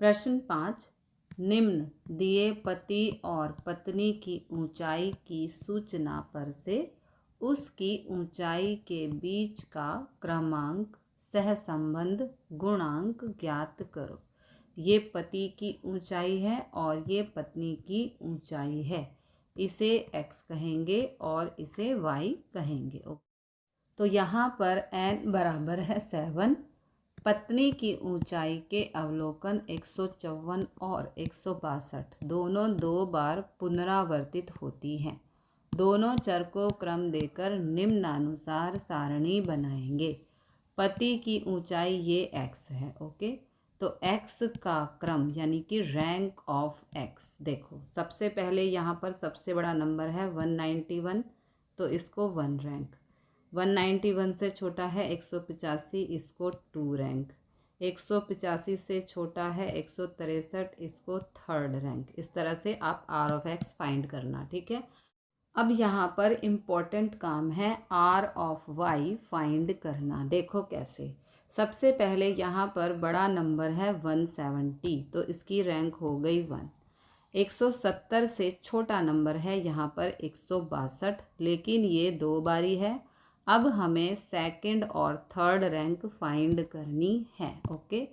प्रश्न 5, निम्न दिए पति और पत्नी की ऊंचाई की सूचना पर से उसकी ऊंचाई के बीच का क्रमांक, सहसंबंध, गुणांक ज्ञात करो। ये पति की ऊंचाई है और ये पत्नी की ऊंचाई है। इसे x कहेंगे और इसे y कहेंगे। तो यहाँ पर n बराबर है 7। पत्नी की ऊंचाई के अवलोकन 154 और 162 दोनों 2 बार पुनरावर्तित होती हैं। दोनों चर को क्रम देकर निम्नानुसार सारणी बनाएंगे। पति की ऊंचाई ये x है। ओके, तो x का क्रम यानी कि रैंक ऑफ x देखो, सबसे पहले यहाँ पर सबसे बड़ा नंबर है 191, तो इसको 1 रैंक। 191 से छोटा है 185, इसको 2 रैंक। 185 से छोटा है 163, इसको 3rd रैंक। इस तरह से आप आर ऑफ एक्स फाइंड करना, ठीक है। अब यहाँ पर इम्पोर्टेंट काम है आर ऑफ वाई फाइंड करना। देखो कैसे, सबसे पहले यहाँ पर बड़ा नंबर है 170, तो इसकी रैंक हो गई 1। 170 से छोटा नंबर है यहाँ पर 162, लेकिन ये 2 बारी है। अब हमें सेकंड और थर्ड रैंक फाइंड करनी है। ओके,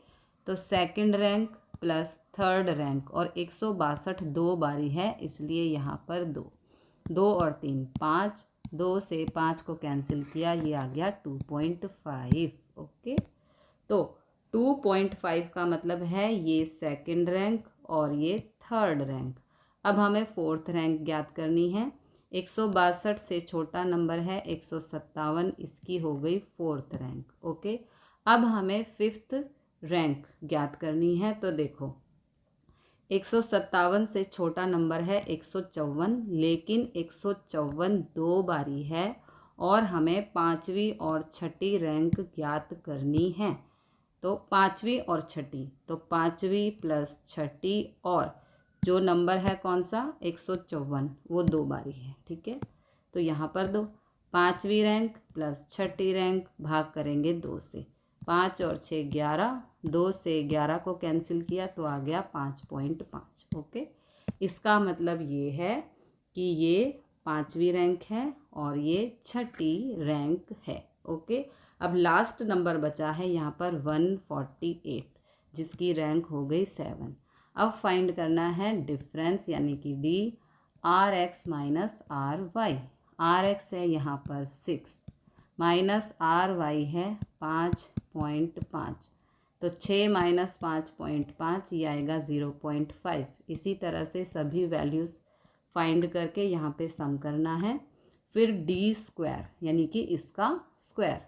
तो second rank plus third rank, और 162 2 बारी है, इसलिए यहाँ पर 2। 2 और 3 5, 2 से 5 को कैंसिल किया, ये आ गया 2.5। ओके, तो 2.5 का मतलब है ये सेकंड रैंक और ये थर्ड रैंक। अब हमें फोर्थ रैंक ज्ञात करनी है। 162 से छोटा नंबर है 157, इसकी हो गई फोर्थ रैंक। ओके, अब हमें फिफ्थ रैंक ज्ञात करनी है। तो देखो, 157 से छोटा नंबर है 154, लेकिन 154 2 बारी है और हमें 5वीं और छठी रैंक ज्ञात करनी है। तो 5वीं और छठी, तो 5वीं प्लस छठी, और जो नंबर है कौन सा 154, वो 2 बारी है, ठीक है। तो यहाँ पर 2, 5वीं रैंक प्लस छठी रैंक भाग करेंगे 2 से। 5 और 6 11, 2 से 11 को कैंसिल किया तो आ गया 5.5। ओके, इसका मतलब ये है कि ये 5वीं रैंक है और ये छठी रैंक है। ओके, अब लास्ट नंबर बचा है यहाँ पर 148, जिसकी रैंक हो गई 7। अब फाइंड करना है डिफरेंस यानी कि D, R X minus R Y. R X है यहाँ पर 6 माइनस आर वाई है 5.5, तो 6 माइनस 5.5 ये आएगा 0.5। इसी तरह से सभी वैल्यूज़ फाइंड करके यहाँ पे सम करना है। फिर डी स्क्वायर यानी कि इसका स्क्वायर,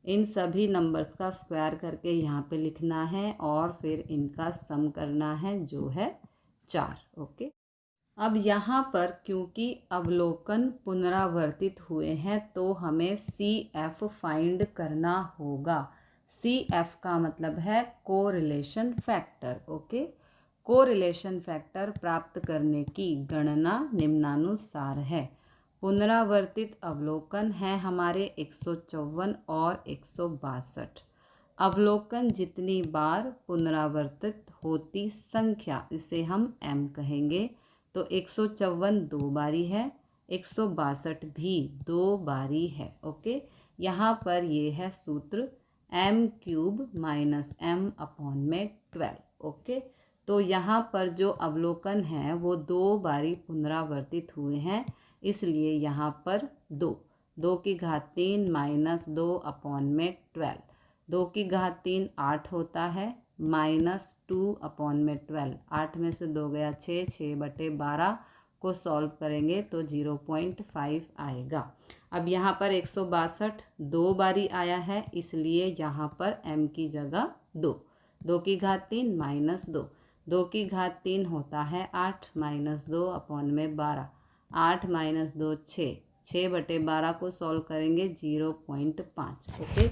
इन सभी नंबर्स का स्क्वायर करके यहाँ पे लिखना है और फिर इनका सम करना है जो है 4। ओके, अब यहाँ पर क्योंकि अवलोकन पुनरावर्तित हुए हैं तो हमें सी एफ फाइंड करना होगा। सी एफ का मतलब है correlation factor. Okay, correlation factor प्राप्त करने की गणना निम्नानुसार है। पुनरावर्तित अवलोकन है हमारे 154 और 162। अवलोकन जितनी बार पुनरावर्तित होती संख्या, इसे हम m कहेंगे। तो 154 2 बारी है, 162 भी 2 बारी है। ओके, यहाँ पर ये है सूत्र m³ माइनस m/12। ओके, तो यहाँ पर जो अवलोकन है वो 2 बारी पुनरावर्तित हुए हैं, इसलिए यहाँ पर 2 की घात 3 माइनस 2/12। 2 की घात 3 8 होता है, माइनस 2/12। 8 में से 2 गया 6, 6/12 को सॉल्व करेंगे तो 0.5 आएगा। अब यहाँ पर 162 2 बारी आया है, इसलिए यहाँ पर m की जगह 2। 2 की घात 3 माइनस 2, 2 की घात 3 होता है 8 माइनस 2/12। 8 माइनस 2 6, 6/12 को सॉल्व करेंगे 0.5। ओके,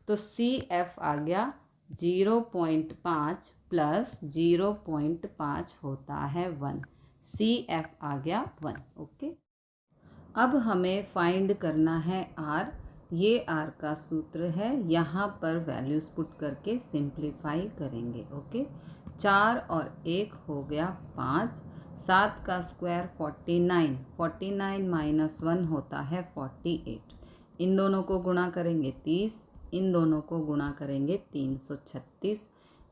तो सी एफ आ गया 0.5 प्लस 0.5 होता है 1। सी एफ आ गया 1। ओके, अब हमें फाइंड करना है आर। ये आर का सूत्र है, यहाँ पर वैल्यूज़ पुट करके सिंप्लीफाई करेंगे। ओके, 4 और 1 हो गया 5। 7 का स्क्वायर 49, 49 माइनस 1 होता है 48। इन दोनों को गुणा करेंगे 30, इन दोनों को गुणा करेंगे 336,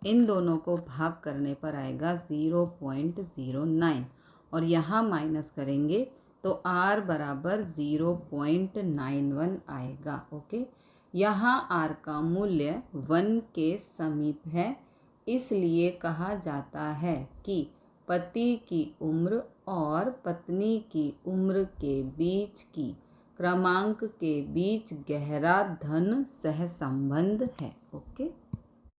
इन दोनों को भाग करने पर आएगा 0.09 और यहाँ माइनस करेंगे तो r बराबर 0.91 आएगा। ओके, यहाँ r का मूल्य 1 के समीप है, इसलिए कहा जाता है कि पति की उम्र और पत्नी की उम्र के बीच की क्रमांक के बीच गहरा धन सहसंबंध है। ओके।